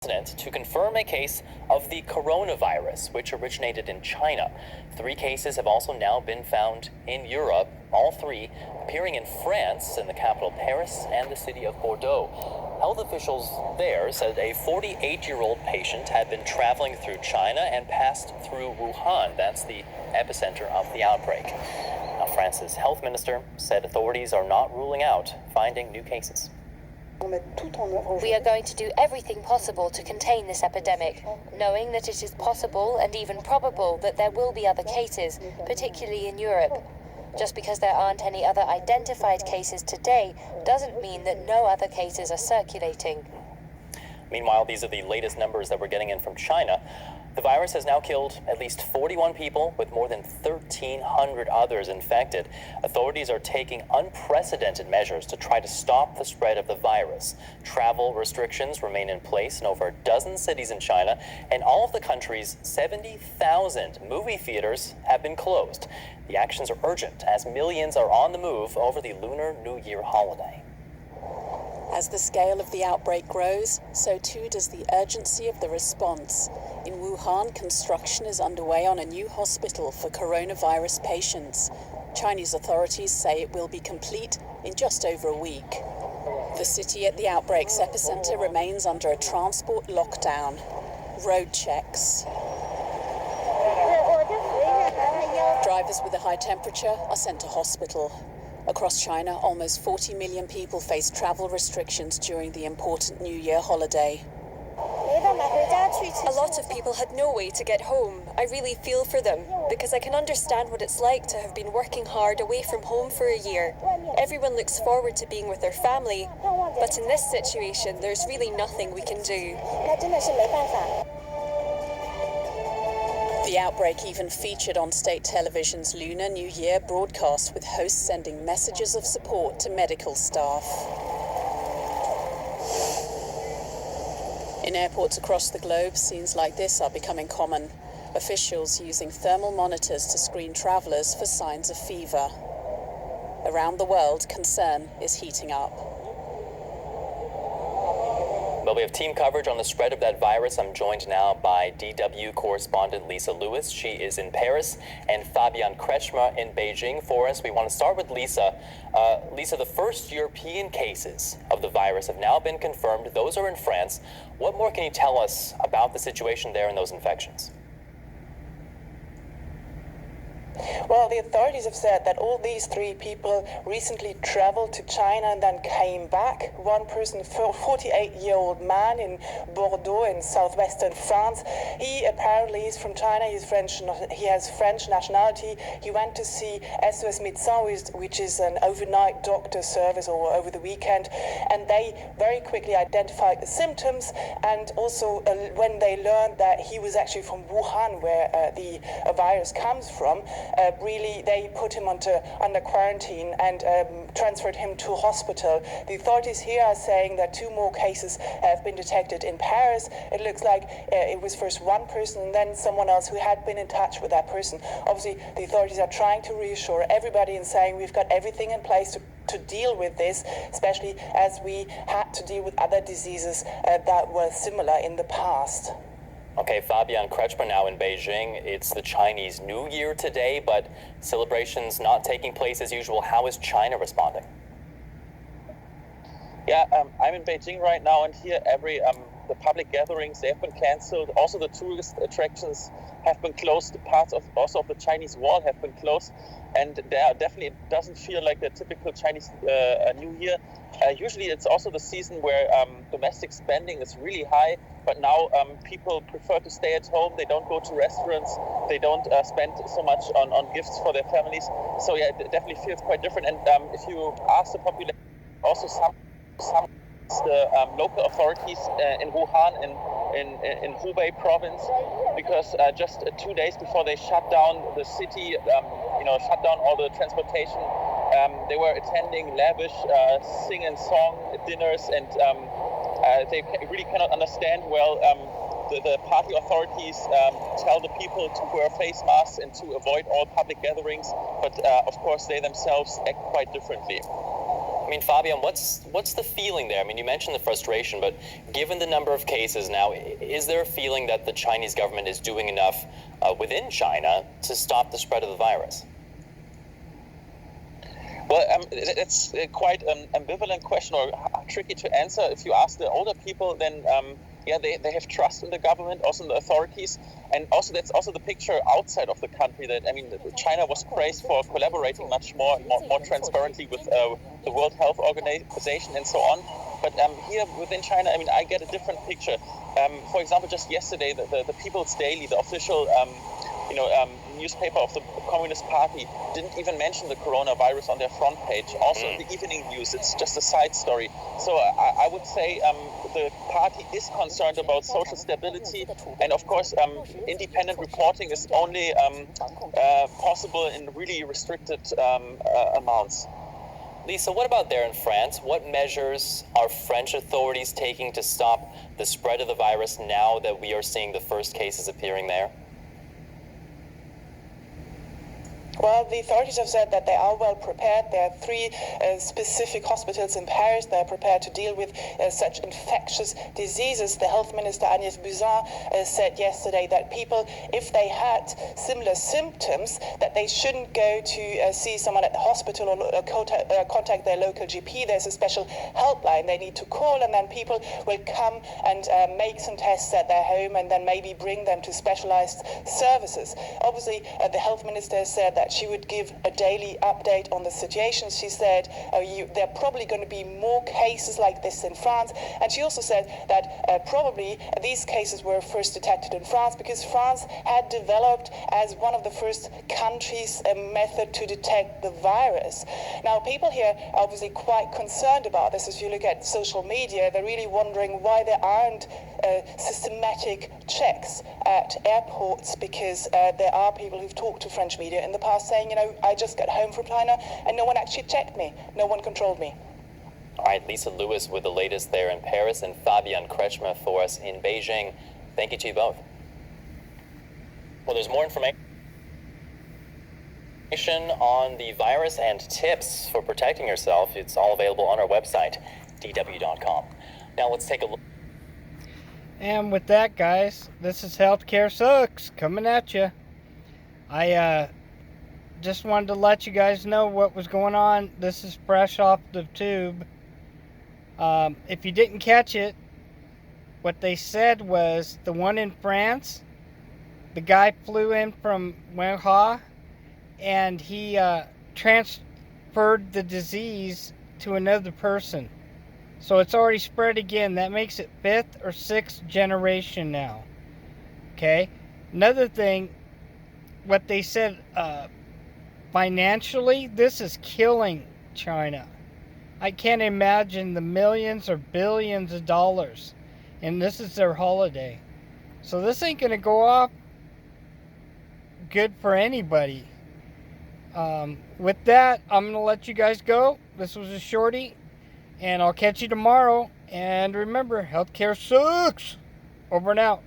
To confirm a case of the coronavirus, which originated in China. 3 cases have also now been found in Europe, all 3 appearing in France, in the capital Paris, and the city of Bordeaux. Health officials there said a 48-year-old patient had been traveling through China and passed through Wuhan. That's the epicenter of the outbreak. Now, France's health minister said authorities are not ruling out finding new cases. We are going to do everything possible to contain this epidemic, knowing that it is possible and even probable that there will be other cases, particularly in Europe. Just because there aren't any other identified cases today doesn't mean that no other cases are circulating. Meanwhile, these are the latest numbers that we're getting in from China. The virus has now killed at least 41 people, with more than 1,300 others infected. Authorities are taking unprecedented measures to try to stop the spread of the virus. Travel restrictions remain in place in over a dozen cities in China, and all of the country's 70,000 movie theaters have been closed. The actions are urgent, as millions are on the move over the Lunar New Year holiday. As the scale of the outbreak grows, so too does the urgency of the response. In Wuhan, construction is underway on a new hospital for coronavirus patients. Chinese authorities say it will be complete in just over a week. The city at the outbreak's epicenter remains under a transport lockdown. Road checks. Drivers with a high temperature are sent to hospital. Across China, almost 40 million people face travel restrictions during the important New Year holiday. A lot of people had no way to get home. I really feel for them, because I can understand what it's like to have been working hard away from home for a year. Everyone looks forward to being with their family, but in this situation, there's really nothing we can do. The outbreak even featured on state television's Lunar New Year broadcast, with hosts sending messages of support to medical staff. In airports across the globe, scenes like this are becoming common. Officials using thermal monitors to screen travelers for signs of fever. Around the world, concern is heating up. Well, we have team coverage on the spread of that virus. I'm joined now by DW correspondent Lisa Lewis. She is in Paris, and Fabian Kretschmer in Beijing for us. We want to start with Lisa. Lisa, the first European cases of the virus have now been confirmed. Those are in France. What more can you tell us about the situation there and those infections? Well, the authorities have said that all these 3 people recently traveled to China and then came back. One person, a 48-year-old man in Bordeaux in southwestern France. He apparently is from China. He has French nationality. He went to see SOS Médecins, which is an overnight doctor service, or over the weekend, and they very quickly identified the symptoms. And also, when they learned that he was actually from Wuhan, where the virus comes from, really they put him under quarantine and transferred him to hospital. The authorities here are saying that 2 more cases have been detected in Paris. It looks like it was first one person and then someone else who had been in touch with that person. Obviously, the authorities are trying to reassure everybody and saying we've got everything in place to deal with this, especially as we had to deal with other diseases that were similar in the past. Okay, Fabian Kretschmer now in Beijing. It's the Chinese New Year today, but celebrations not taking place as usual. How is China responding? Yeah, I'm in Beijing right now, and here the public gatherings, they have been cancelled. Also, the tourist attractions have been closed. Parts of the Chinese wall have been closed, and there definitely doesn't feel like the typical Chinese New Year. Usually, it's also the season where domestic spending is really high, but now people prefer to stay at home. They don't go to restaurants. They don't spend so much on gifts for their families. So yeah, it definitely feels quite different. And if you ask the population, also some the local authorities in Wuhan in Hubei province, because just 2 days before they shut down the city, shut down all the transportation, they were attending lavish sing and song dinners, and they really cannot understand well. The party authorities tell the people to wear face masks and to avoid all public gatherings, but of course they themselves act quite differently. I mean, Fabian, what's the feeling there? I mean, you mentioned the frustration, but given the number of cases now, is there a feeling that the Chinese government is doing enough within China to stop the spread of the virus? Well, it's quite an ambivalent question, or tricky to answer. If you ask the older people, then they have trust in the government, also in the authorities, and also that's also the picture outside of the country. That China was praised for collaborating much more transparently with the World Health Organization and so on. But here within China, I get a different picture. For example, just yesterday, the People's Daily, the official newspaper of the Communist Party, didn't even mention the coronavirus on their front page. Also in the evening news, it's just a side story. So I would say the party is concerned about social stability, and of course independent reporting is only possible in really restricted amounts. Lisa, what about there in France? What measures are French authorities taking to stop the spread of the virus now that we are seeing the first cases appearing there? Well, the authorities have said that they are well prepared. There are 3 specific hospitals in Paris that are prepared to deal with such infectious diseases. The health minister, Agnès Buzyn, said yesterday that people, if they had similar symptoms, that they shouldn't go to see someone at the hospital or contact their local GP. There's a special helpline they need to call, and then people will come and make some tests at their home and then maybe bring them to specialized services. Obviously, the health minister said that she would give a daily update on the situation. She said there are probably going to be more cases like this in France. And she also said that probably these cases were first detected in France because France had developed as one of the first countries a method to detect the virus. Now, people here are obviously quite concerned about this. If you look at social media, they're really wondering why there aren't systematic checks at airports, because there are people who've talked to French media in the past saying, I just got home from China and no one actually checked me. No one controlled me. All right, Lisa Lewis with the latest there in Paris, and Fabian Kretschmer for us in Beijing. Thank you to you both. Well, there's more information on the virus and tips for protecting yourself. It's all available on our website, dw.com. Now let's take a look. And with that, guys, this is Healthcare Sucks coming at you. I just wanted to let you guys know what was going on. This is fresh off the tube. If you didn't catch it, what they said was the one in France, the guy flew in from Wuhan, and he transferred the disease to another person. So it's already spread again. That makes it 5th or 6th generation now. Okay? Another thing, what they said, financially, this is killing China. I can't imagine the millions or billions of dollars. And this is their holiday. So this ain't going to go off good for anybody. With that, I'm going to let you guys go. This was a shorty. And I'll catch you tomorrow. And remember, healthcare sucks. Over and out.